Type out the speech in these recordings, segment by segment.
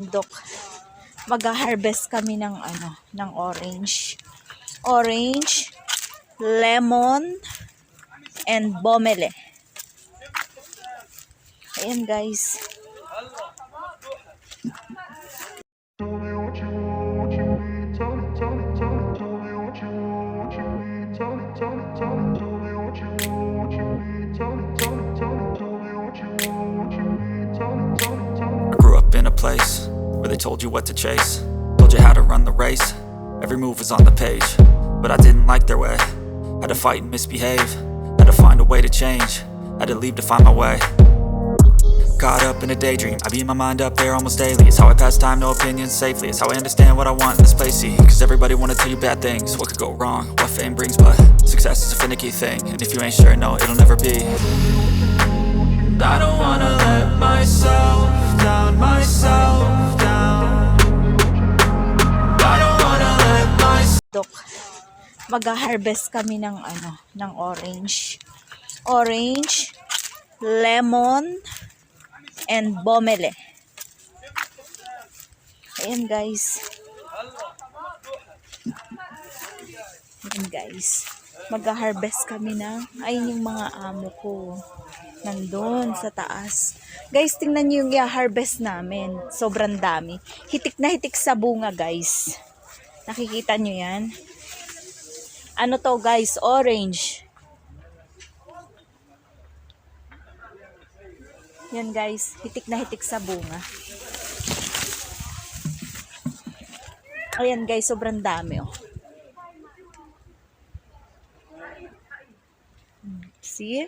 Dok, mag-harvest kami ng ng orange. Orange, lemon, and bomele. Ayan guys. I grew up in a place where they told you what to chase, told you how to run the race. Every move was on the page, but I didn't like their way. Had to fight and misbehave, had to find a way to change, had to leave to find my way. Caught up in a daydream, I beat my mind up there almost daily. It's how I pass time, no opinions safely. It's how I understand what I want in this place, see. Cause everybody wanna tell you bad things, what could go wrong, what fame brings. But success is a finicky thing, and if you ain't sure, no, it'll never be. I don't wanna let myself down, myself down. I don't wanna let myself. Dok, mag-harvest kami ng ng orange. Orange, lemon, and bomele. Ayan guys. Ayan guys. Mag-harvest kami ng, ayun yung mga amo ko. Nandun sa taas. Guys, tingnan nyo yung i-harvest namin. Sobrang dami. Hitik na hitik sa bunga guys. Nakikita nyo yan? Ano to guys? Orange. Yan guys, hitik na hitik sa bunga. Ayan guys, sobrang dami oh. See?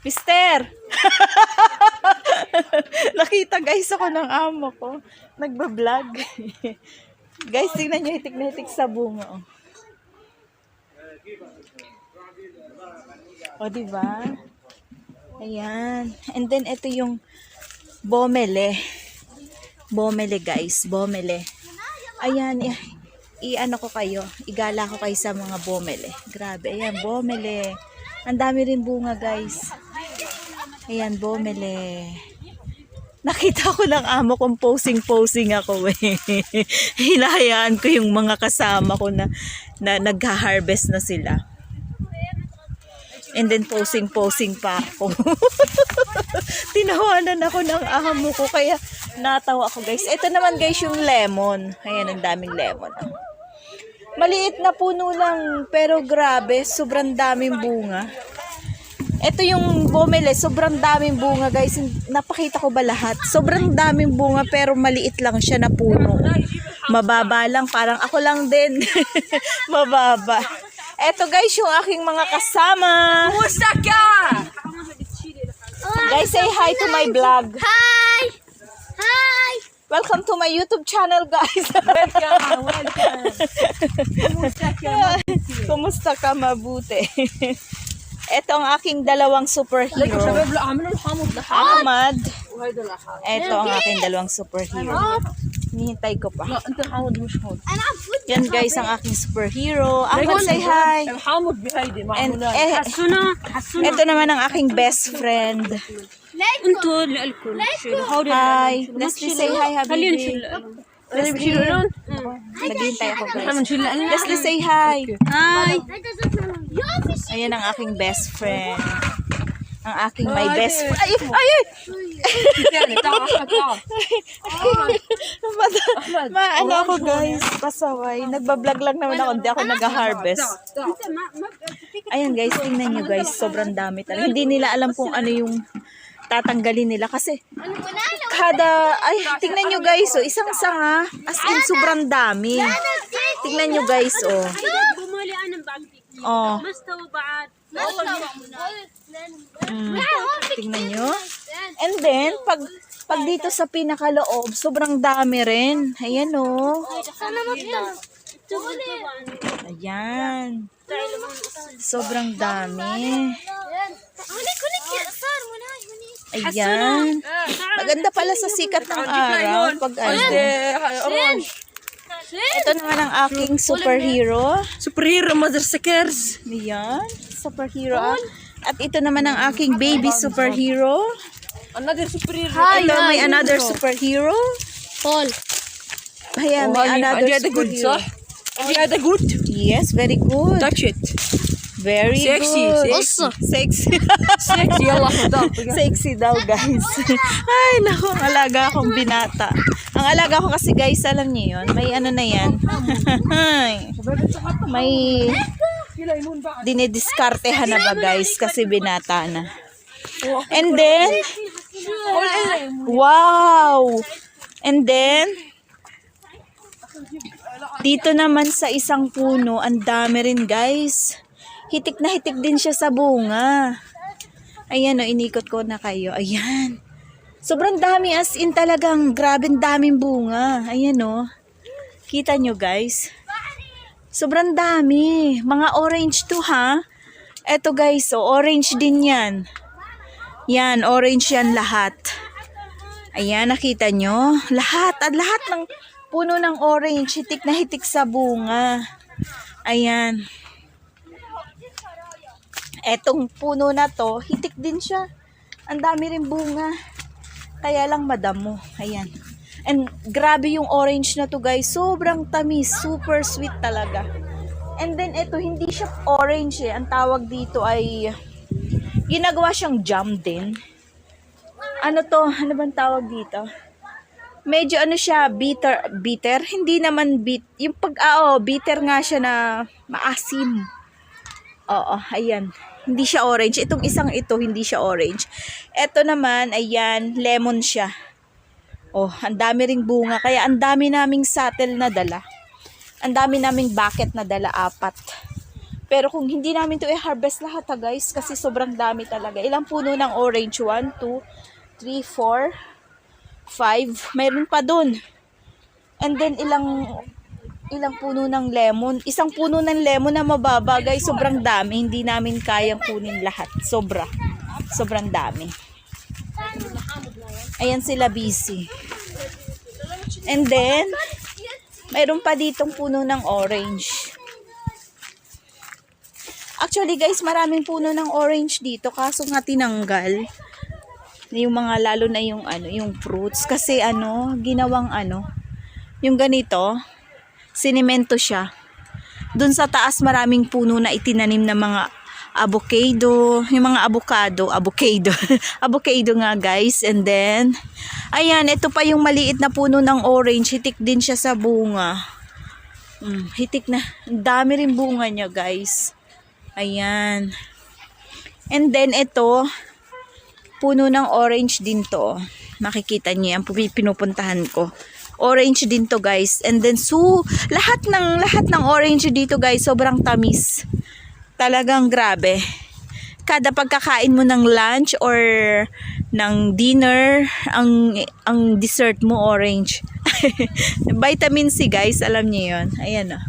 Mister! Nakita guys ako ng amo ko. Nagbablog. Guys, tingnan nyo, hitik na hitik sa bunga oh. O, diba? Ayan. And then, ito yung bomele. Bomele, guys. Bomele. Ayan. I-ano ko kayo. Igala ko kayo sa mga bomele. Grabe. Ayan, bomele. Ang dami rin bunga, guys. Ayan, bomele. Nakita ko ng amo kong posing ako eh. Hinahayaan ko yung mga kasama ko na nag-harvest na sila. And then posing pa ako. Tinawanan ako ng amo ko kaya natawa ako guys. Ito naman guys yung lemon. Ayan ang daming lemon. Maliit na puno lang pero grabe sobrang daming bunga. Ito yung bomele, sobrang daming bunga guys. Napakita ko ba lahat? Sobrang daming bunga pero maliit lang siya na puno. Mababa lang, parang ako lang din. Mababa. Eto guys yung aking mga kasama. Kumusta ka? Guys, say hi to my vlog. Hi! Hi! Welcome to my YouTube channel guys. Welcome! Kumusta ka? Kumusta ka? Mabuti. Ito ang aking dalawang superhero. Ahmad. Ito ang aking dalawang superhero. Hinihintay ko pa. Yan guys ang aking superhero. Ahmad, say hi. And ito naman ang aking best friend. Hi. Leslie, say hi, habibi. Leslie. Naghihintay ako guys. Leslie, say hi. Hi! Ayan ang aking best friend. Ang aking my best friend. Ay! Ano ako guys, pasaway. Nagbablog lang naman ako, hindi ako nag-harvest. Ayan guys, tingnan nyo guys, sobrang dami talaga. Hindi nila alam kung ano yung tatanggalin nila kasi tingnan nyo guys, oh, isang sanga, as in sobrang dami. Tingnan nyo guys, oh. Oh. Tingnan nyo. And then, pag dito sa pinakaloob, sobrang dami rin. Ayan o. Ayan. Sobrang dami. Ayan. Maganda pala sa sikat ng araw. Pag ito naman ang aking superhero. Superhero Mother Sakers. Ayan. Superhero. At ito naman ang aking baby superhero. Another superior. Ito, may another superhero. Paul. Ayan, may another Are the good, superhero. Are the good? Yes, very good. Touch it. Very Sexy, good. sexy. Sexy. Sexy. Allah Allah. Sexy daw, guys. Ay, naku, ang alaga akong binata. Ang alaga ko kasi, guys, alam niyo yun, may ano na yan. May dinidiskartehan na ba, guys, kasi binata na. And then, wow! And then, dito naman sa isang puno, ang dami rin, guys. Hitik na hitik din siya sa bunga. Ayan, o, inikot ko na kayo. Ayan. Sobrang dami, as in talagang grabing daming bunga. Ayan, o. Kita nyo, guys. Sobrang dami. Mga orange to, ha? Eto, guys, o, orange din yan. Yan, orange yan lahat. Ayan, nakita nyo? Lahat, at lahat ng puno ng orange, hitik na hitik sa bunga. Ayan. Etong puno na to, hitik din siya. Ang dami rin bunga. Kaya lang madamo. Ayan. And grabe yung orange na to, guys. Sobrang tamis. Super sweet talaga. And then ito, hindi siya orange eh. Ang tawag dito ay ginagawa siyang jam din. Ano to? Ano bang tawag dito? Medyo ano siya, bitter. Hindi naman yung bitter nga siya na maasim. Oo, ayan. Hindi siya orange. Itong isang ito, hindi siya orange. Ito naman, ayan, lemon siya. Oh, ang dami ring bunga. Kaya ang dami naming satel na dala. Ang dami naming bucket na dala, 4. Pero kung hindi namin to i-harvest lahat, ha, guys, kasi sobrang dami talaga. Ilang puno ng orange? 1, 2, 3, 4, 5. Mayroon pa dun. And then ilang puno ng lemon. Isang puno ng lemon na mababa, guys. Sobrang dami. Hindi namin kayang kunin lahat. Sobrang dami. Ayan sila busy. And then, mayroon pa ditong puno ng orange. Actually, guys, maraming puno ng orange dito. Kaso nga tinanggal. Yung mga, lalo na yung yung fruits. Kasi ginawang yung ganito, sinemento siya. Doon sa taas maraming puno na itinanim na mga avocado, yung mga avocado. Avocado nga, guys. And then, ayan, ito pa yung maliit na puno ng orange. Hitik din siya sa bunga. Hitik na. Dami rin bunga niya, guys. Ayan. And then, ito, puno ng orange din to. Makikita niyo yan, pinupuntahan ko. Orange din to, guys. And then, lahat ng orange dito, guys, sobrang tamis. Talagang grabe. Kada pagkakain mo ng lunch or ng dinner, ang dessert mo orange. Vitamin C, guys, alam niyo yun. Ayan, o.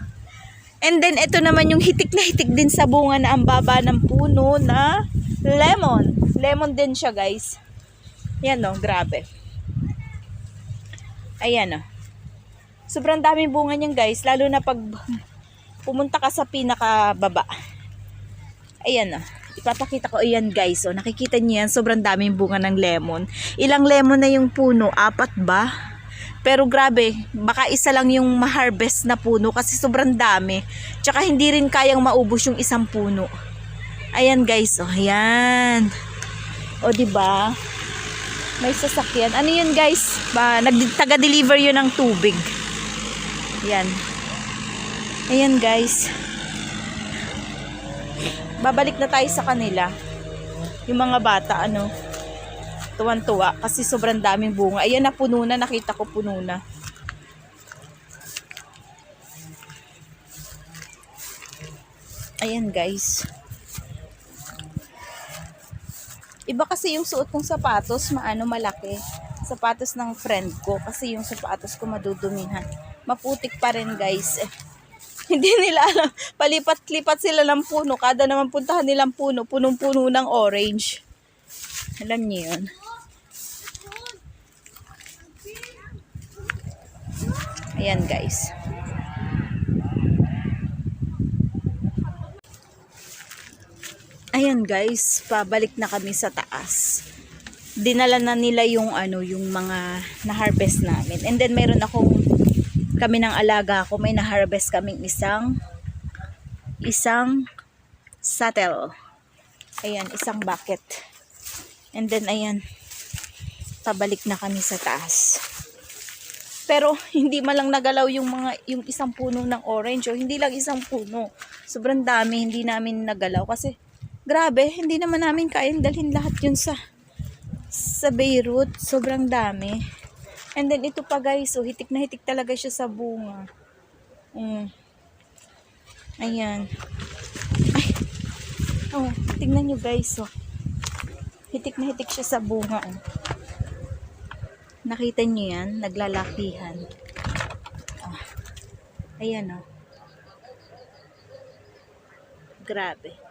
And then, ito naman yung hitik na hitik din sa bunga na ang baba ng puno na lemon. Lemon din siya, guys. Ayan, o, grabe. Ayan, o. Sobrang daming bunga niyan, guys. Lalo na pag pumunta ka sa pinakababa. Ayan, o. Ipapakita ko. Ayan, guys. O, nakikita niyo yan. Sobrang daming bunga ng lemon. Ilang lemon na yung puno? 4 ba? Pero grabe, baka isa lang yung ma-harvest na puno kasi sobrang dami. Tsaka hindi rin kayang maubos yung isang puno. Ayan, guys. O, ayan. O, diba? May sasakyan. Ano yun, guys? Taga-deliver yun ng tubig. Ayan. Ayan, guys. Babalik na tayo sa kanila. Yung mga bata, tuwan-tuwa kasi sobrang daming bunga. Ayan na, puno na. Nakita ko puno na. Ayan, guys. Iba kasi yung suot kong sapatos, malaki. Sapatos ng friend ko kasi yung sapatos ko madudumihan. Maputik pa rin, guys. Hindi nila alam. Palipat-lipat sila ng puno. Kada naman puntahan nilang puno, punong-puno ng orange. Alam niyo yun. Ayan, guys. Ayan, guys, pabalik na kami sa taas. dinala na nila yung ano, yung mga na-harvest namin. And then meron kami ng alaga ko, may na-harvest kaming isang satel. Ayan, isang bucket. And then ayan, pabalik na kami sa taas. Pero hindi man lang nagalaw yung isang puno ng orange, o hindi lang isang puno. Sobrang dami, hindi namin nagalaw kasi grabe, hindi naman namin kayang dalhin lahat yun sa Beirut. Sobrang dami. And then ito pa guys, so hitik na hitik talaga siya sa bunga. Ayan. Ay. Oh, tingnan nyo guys, so hitik na hitik siya sa bunga. Oh. Nakita nyo yan? Naglalakihan. Oh. Ayan oh. Grabe.